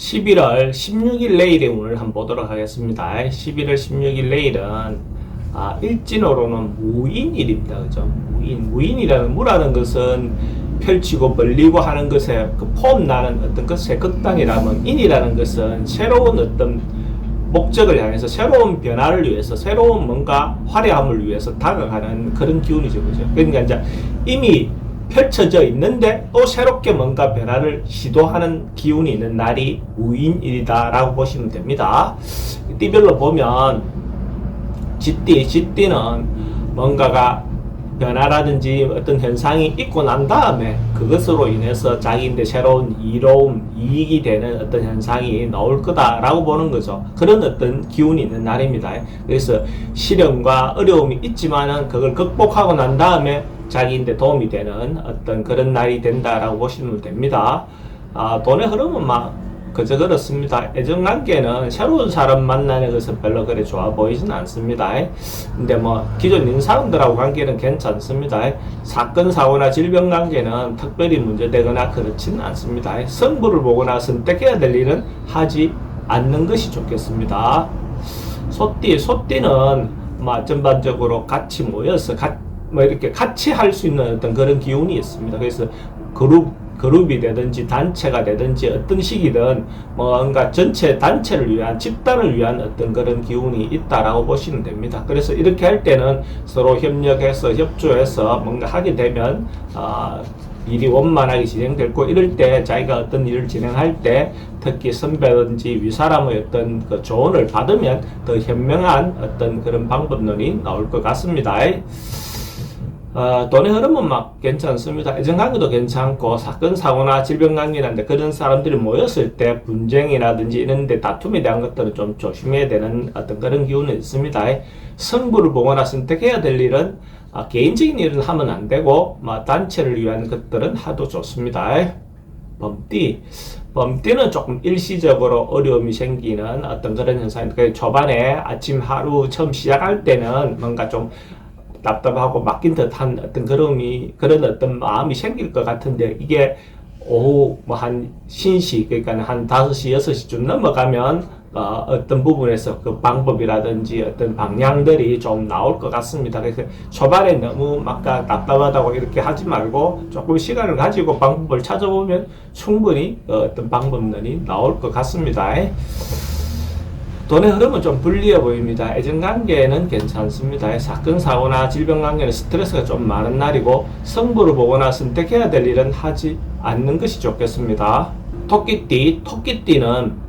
11월 16일 내일의 운을 한번 보도록 하겠습니다. 11월 16일 내일은 일진으로는 무인일입니다. 그죠? 무인이라는 무라는 것은 펼치고 벌리고 하는 것에 그 폼 나는 어떤 것의 극단이라면, 인이라는 것은 새로운 어떤 목적을 향해서, 새로운 변화를 위해서, 새로운 뭔가 화려함을 위해서 다가가는 그런 기운이죠. 그죠? 그러니까 이제 이미 펼쳐져 있는데 또 새롭게 뭔가 변화를 시도하는 기운이 있는 날이 무인일이다라고 보시면 됩니다. 띠별로 보면 쥐띠는 뭔가가 변화라든지 어떤 현상이 있고 난 다음에 그것으로 인해서 자기인데 새로운 이로움, 이익이 되는 어떤 현상이 나올 거다라고 보는 거죠. 그런 어떤 기운이 있는 날입니다. 그래서 시련과 어려움이 있지만은 그걸 극복하고 난 다음에 자기인데 도움이 되는 어떤 그런 날이 된다라고 보시면 됩니다. 돈의 흐름은 그저 그렇습니다. 애정관계는 새로운 사람 만나는 것은 별로 그래 좋아 보이진 않습니다. 근데 기존 있는 사람들하고 관계는 괜찮습니다. 사건, 사고나 질병 관계는 특별히 문제되거나 그렇지는 않습니다. 승부를 보거나 선택해야 될 일은 하지 않는 것이 좋겠습니다. 소띠는 전반적으로 같이 모여서 이렇게 같이 할 수 있는 어떤 그런 기운이 있습니다. 그래서 그룹이 되든지 단체가 되든지 어떤 식이든 뭔가 전체 단체를 위한, 집단을 위한 어떤 그런 기운이 있다라고 보시면 됩니다. 그래서 이렇게 할 때는 서로 협력해서 협조해서 뭔가 하게 되면 일이 원만하게 진행되고, 이럴 때 자기가 어떤 일을 진행할 때 특히 선배든지 윗사람의 어떤 그 조언을 받으면 더 현명한 어떤 그런 방법론이 나올 것 같습니다. 돈의 흐름은 괜찮습니다. 애정관계도 괜찮고, 사건, 사고나 질병관계인데 그런 사람들이 모였을 때 분쟁이라든지 이런데 다툼에 대한 것들은 좀 조심해야 되는 어떤 그런 기운은 있습니다. 승부를 보거나 선택해야 될 일은 개인적인 일은 하면 안 되고 단체를 위한 것들은 하도 좋습니다. 범띠는 조금 일시적으로 어려움이 생기는 어떤 그런 현상인데, 초반에 아침 하루 처음 시작할 때는 뭔가 좀 답답하고 막힌 듯한 어떤 그런 어떤 마음이 생길 것 같은데, 이게 오후 한 신시, 그러니까 한 5시, 6시쯤 넘어가면 어떤 부분에서 그 방법이라든지 어떤 방향들이 좀 나올 것 같습니다. 그래서 초반에 너무 답답하다고 이렇게 하지 말고 조금 시간을 가지고 방법을 찾아보면 충분히 어떤 방법론이 나올 것 같습니다. 돈의 흐름은 좀 불리해 보입니다. 애정관계는 괜찮습니다. 사건, 사고나 질병관계는 스트레스가 좀 많은 날이고, 승부를 보거나 선택해야 될 일은 하지 않는 것이 좋겠습니다. 토끼띠는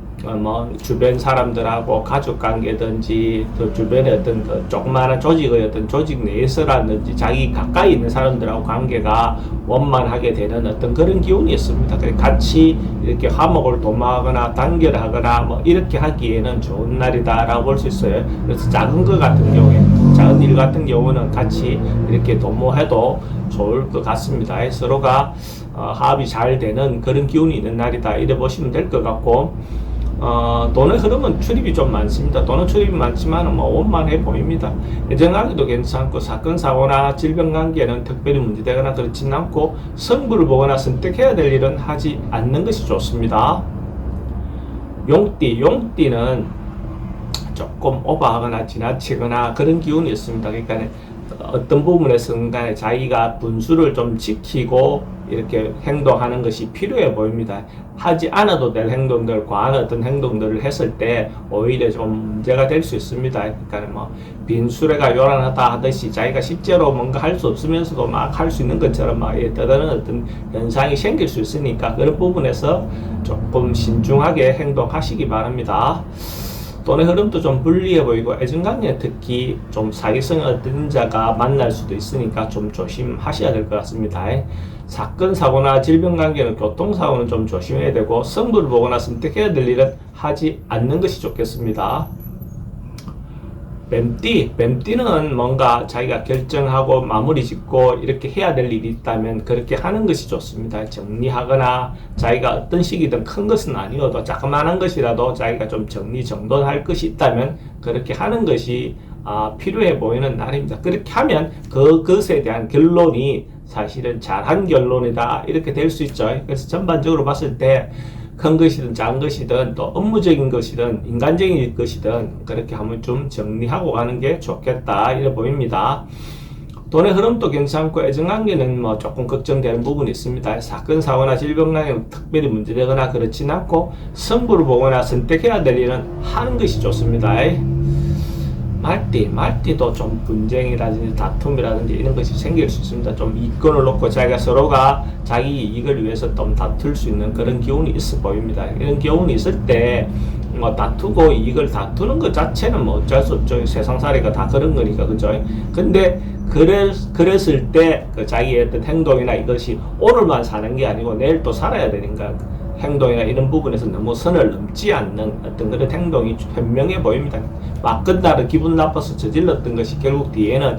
주변 사람들하고 가족관계든지 또 주변의 어떤 그 조그마한 조직의 어떤 조직 내에서라든지 자기 가까이 있는 사람들하고 관계가 원만하게 되는 어떤 그런 기운이 있습니다. 같이 이렇게 화목을 도모하거나 단결하거나 이렇게 하기에는 좋은 날이다라고 볼 수 있어요. 그래서 작은 것 같은 경우에, 작은 일 같은 경우는 같이 이렇게 도모해도 좋을 것 같습니다. 서로가 합이 잘 되는 그런 기운이 있는 날이다, 이래 보시면 될 것 같고, 돈의 흐름은 출입이 좀 많습니다. 돈은 출입이 많지만 원만해 보입니다. 애정관계도 괜찮고, 사건, 사고나 질병관계는 특별히 문제되거나 그렇지는 않고, 승부를 보거나 선택해야 될 일은 하지 않는 것이 좋습니다. 용띠는 조금 오버하거나 지나치거나 그런 기운이 있습니다. 그러니까 어떤 부분에서는 간에 자기가 분수를 좀 지키고 이렇게 행동하는 것이 필요해 보입니다. 하지 않아도 될 행동들, 과한 어떤 행동들을 했을 때 오히려 좀 문제가 될 수 있습니다. 그러니까 빈수레가 요란하다 하듯이 자기가 실제로 뭔가 할 수 없으면서도 할 수 있는 것처럼 떠드는 어떤 현상이 생길 수 있으니까, 그런 부분에서 조금 신중하게 행동하시기 바랍니다. 돈의 흐름도 좀 불리해 보이고, 애정관계 특히 좀 사기성 어떤 자가 만날 수도 있으니까 좀 조심하셔야 될 것 같습니다. 사건, 사고나 질병관계는, 교통사고는 좀 조심해야 되고, 승부를 보거나 선택해야 될 일은 하지 않는 것이 좋겠습니다. 뱀띠는 뭔가 자기가 결정하고 마무리 짓고 이렇게 해야 될 일이 있다면 그렇게 하는 것이 좋습니다. 정리하거나 자기가 어떤 식이든 큰 것은 아니어도 자그마한 것이라도 자기가 좀 정리정돈할 것이 있다면 그렇게 하는 것이 필요해 보이는 날입니다. 그렇게 하면 그것에 대한 결론이 사실은 잘한 결론이다, 이렇게 될 수 있죠. 그래서 전반적으로 봤을 때 큰 것이든 작은 것이든 또 업무적인 것이든 인간적인 것이든 그렇게 한번 좀 정리하고 가는 게 좋겠다 이래 보입니다. 돈의 흐름도 괜찮고 애정관계는 뭐 조금 걱정되는 부분이 있습니다. 사건, 사고나 질병난에 특별히 문제되거나 그렇진 않고 승부를 보거나 선택해야 될 일은 하는 것이 좋습니다. 말띠도 좀 분쟁이라든지 다툼이라든지 이런 것이 생길 수 있습니다. 좀 이권을 놓고 자기가 서로가 자기 이익을 위해서 좀 다툴 수 있는 그런 기운이 있어 보입니다. 이런 기운이 있을 때 뭐 다투고 이익을 다투는 것 자체는 뭐 어쩔 수 없죠. 세상살이가 다 그런 거니까, 그죠? 근데 그랬을 때 그 자기의 어떤 행동이나 이것이 오늘만 사는 게 아니고 내일 또 살아야 되니까 행동이나 이런 부분에서 너무 선을 넘지 않는 어떤 그런 행동이 현명해 보입니다. 막 끝나는 기분 나빠서 저질렀던 것이 결국 뒤에는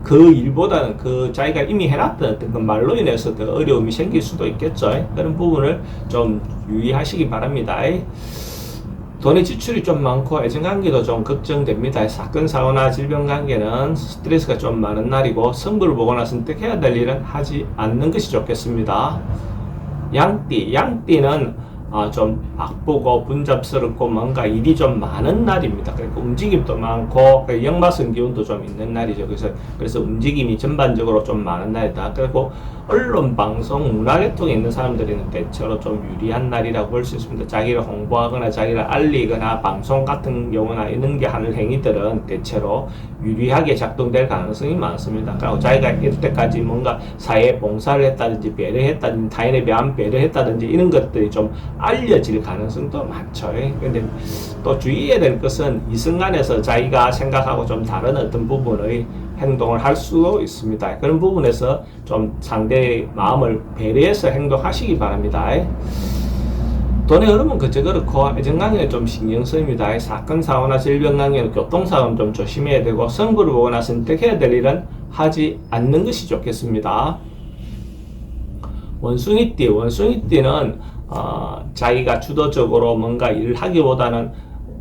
그 일보다는 그 자기가 이미 해놨던 어떤 그 말로 인해서 더 어려움이 생길 수도 있겠죠. 그런 부분을 좀 유의하시기 바랍니다. 돈의 지출이 좀 많고 애정관계도 좀 걱정됩니다. 사건, 사고나 질병관계는 스트레스가 좀 많은 날이고 승부를 보거나 선택해야 될 일은 하지 않는 것이 좋겠습니다. 양띠는 좀 바쁘고 분잡스럽고 뭔가 일이 좀 많은 날입니다. 그러니까 움직임도 많고 역마성 기운도 좀 있는 날이죠. 그래서 움직임이 전반적으로 좀 많은 날이다. 그리고 언론, 방송, 문화계통에 있는 사람들은 대체로 좀 유리한 날이라고 볼 수 있습니다. 자기를 홍보하거나 자기를 알리거나 방송 같은 경우나 이런 게 하는 행위들은 대체로 유리하게 작동될 가능성이 많습니다. 그리고 자기가 이때까지 뭔가 사회에 봉사를 했다든지 배려했다든지 타인에 대한 배려했다든지 이런 것들이 좀 알려질 가능성도 많죠. 근데 또 주의해야 될 것은 이 순간에서 자기가 생각하고 좀 다른 어떤 부분의 행동을 할 수도 있습니다. 그런 부분에서 좀 상대의 마음을 배려해서 행동하시기 바랍니다. 돈의 흐름은 그저 그렇고 애정관계에 좀 신경 쓰입니다. 사건, 사고나 질병관계는 교통사고는 좀 조심해야 되고 승부를 보거나 선택해야 될 일은 하지 않는 것이 좋겠습니다. 원숭이띠는 자기가 주도적으로 뭔가 일을 하기보다는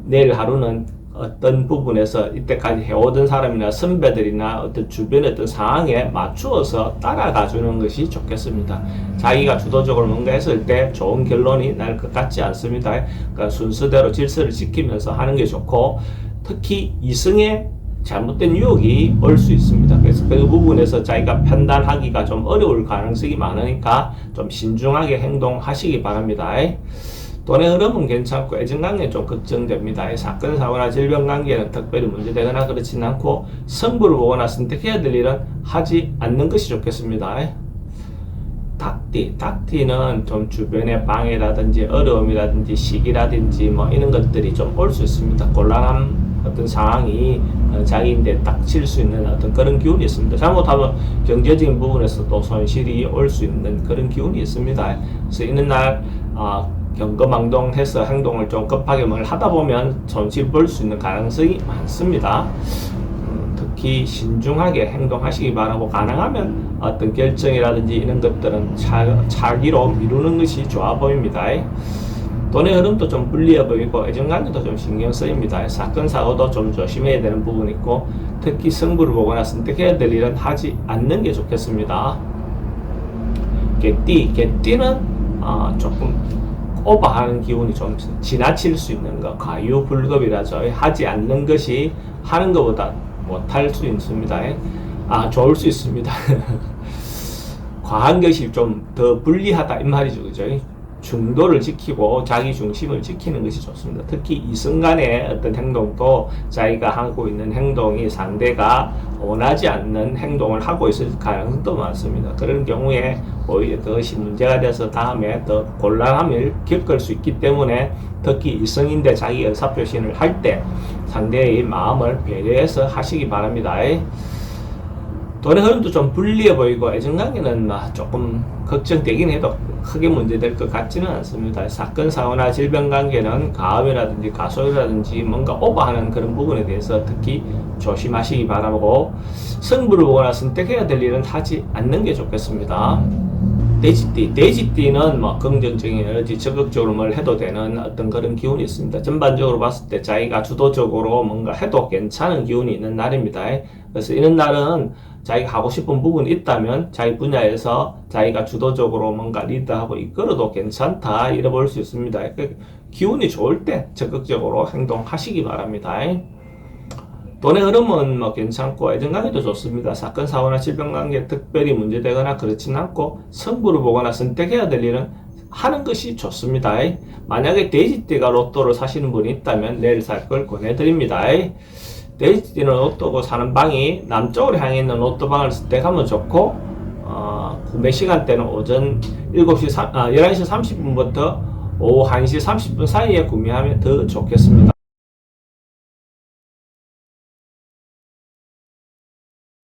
내일 하루는 어떤 부분에서 이때까지 해오던 사람이나 선배들이나 어떤 주변의 어떤 상황에 맞추어서 따라가 주는 것이 좋겠습니다. 자기가 주도적으로 뭔가 했을 때 좋은 결론이 날 것 같지 않습니다. 그러니까 순서대로 질서를 지키면서 하는 게 좋고 특히 이성의 잘못된 유혹이 올 수 있습니다. 그래서 그 부분에서 자기가 판단하기가 좀 어려울 가능성이 많으니까 좀 신중하게 행동하시기 바랍니다. 돈의 흐름은 괜찮고 애정관계는 좀 걱정됩니다. 사건, 사고나 질병관계는 특별히 문제되거나 그렇진 않고 승부를 보거나 선택해야 될 일은 하지 않는 것이 좋겠습니다. 닭띠는 좀 주변의 방해라든지 어려움이라든지 시기라든지 뭐 이런 것들이 좀 올 수 있습니다. 곤란한 어떤 상황이 자기인데 닥칠 수 있는 어떤 그런 기운이 있습니다. 잘못하면 경제적인 부분에서도 손실이 올 수 있는 그런 기운이 있습니다. 그래서 이런 날 경거망동해서 행동을 좀 급하게 뭘 하다 보면 손실 볼 수 있는 가능성이 많습니다. 특히 신중하게 행동하시기 바라고 가능하면 어떤 결정이라든지 이런 것들은 차기로 미루는 것이 좋아 보입니다. 돈의 흐름도 좀 불리해 보이고 애정관계도 좀 신경 쓰입니다. 사건, 사고도 좀 조심해야 되는 부분이 있고 특히 승부를 보거나 선택해야 될 일은 하지 않는 게 좋겠습니다. 개띠는 조금 오버하는 기운이 좀 지나칠 수 있는 거, 과유불급이라죠. 하지 않는 것이 하는 것보다 못할 수 있습니다. 좋을 수 있습니다. 과한 것이 좀 더 불리하다 이 말이죠, 그죠? 중도를 지키고 자기 중심을 지키는 것이 좋습니다. 특히 이 순간의 어떤 행동도 자기가 하고 있는 행동이 상대가 원하지 않는 행동을 하고 있을 가능성도 많습니다. 그런 경우에 오히려 그것이 문제가 돼서 다음에 더 곤란함을 겪을 수 있기 때문에 특히 이성인데 자기 의사표시를 할 때 상대의 마음을 배려해서 하시기 바랍니다. 돈의 흐름도 좀 불리해 보이고 애정관계는 조금 걱정되긴 해도 크게 문제될 것 같지는 않습니다. 사건, 사고나 질병관계는 가압이라든지 가속이라든지 뭔가 오버하는 그런 부분에 대해서 특히 조심하시기 바라고 승부를 보거나 선택해야 될 일은 하지 않는 게 좋겠습니다. 돼지띠는 긍정적인 에너지 적극적으로 뭘 해도 되는 어떤 그런 기운이 있습니다. 전반적으로 봤을 때 자기가 주도적으로 뭔가 해도 괜찮은 기운이 있는 날입니다. 그래서 이런 날은 자기가 하고 싶은 부분이 있다면 자기 분야에서 자기가 주도적으로 뭔가 리드하고 이끌어도 괜찮다 이래 볼 수 있습니다. 기운이 좋을 때 적극적으로 행동하시기 바랍니다. 돈의 흐름은 뭐 괜찮고 애정관계도 좋습니다. 사건, 사고나 질병관계 특별히 문제되거나 그렇진 않고 승부를 보거나 선택해야 될 일은 하는 것이 좋습니다. 만약에 돼지띠가 로또를 사시는 분이 있다면 내일 살 걸 권해드립니다. 돼지띠는 로또고 사는 방이 남쪽으로 향해 있는 로또방을 선택하면 좋고 구매 시간대는 오전 11시 30분부터 오후 1시 30분 사이에 구매하면 더 좋겠습니다.